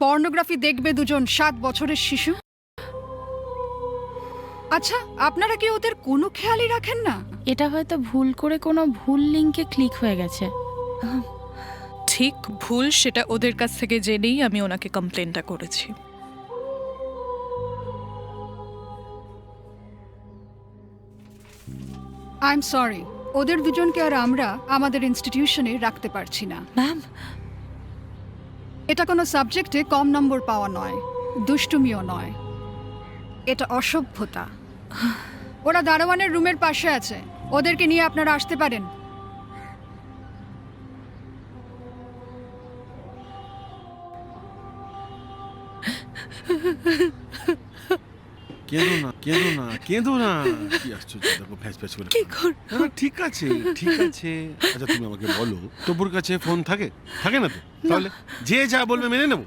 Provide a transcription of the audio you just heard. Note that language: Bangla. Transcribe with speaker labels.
Speaker 1: পর্নোগ্রাফি দেখবে দুজন 7 বছরের শিশু? আচ্ছা, আপনারা কি ওদের কোনো খেয়ালই রাখেন না?
Speaker 2: এটা হয়তো ভুল করে কোনো ভুল লিংকে ক্লিক হয়ে গেছে।
Speaker 3: ঠিক ভুল সেটা ওদের কাছ থেকে জেনেই আমি ওনাকে কমপ্লেনটা করেছি।
Speaker 1: আই এম সরি, ওদের দুজনকে আর আমরা আমাদের ইনস্টিটিউশনে রাখতে পারছি না।
Speaker 2: ম্যাম,
Speaker 1: এটা কোনো সাবজেক্টে কম নম্বর পাওয়া নয়, দুষ্টুমিও নয়, এটা অসভ্যতা। ওরা দারোয়ানের রুমের পাশে আছে, ওদেরকে নিয়ে আপনারা আসতে পারেন।
Speaker 4: কেঁদো না, কেঁদো না, কেঁদো না। কি আশ্চর্য, দেখো ফ্যাস ফ্যাস করে।
Speaker 3: কি কর
Speaker 4: না, না, ঠিক আছে, ঠিক আছে। আচ্ছা তুমি আমাকে বলো, তবুর কাছে ফোন থাকে? থাকে না তো? তাহলে যে যা বলবে মেনে নেবো?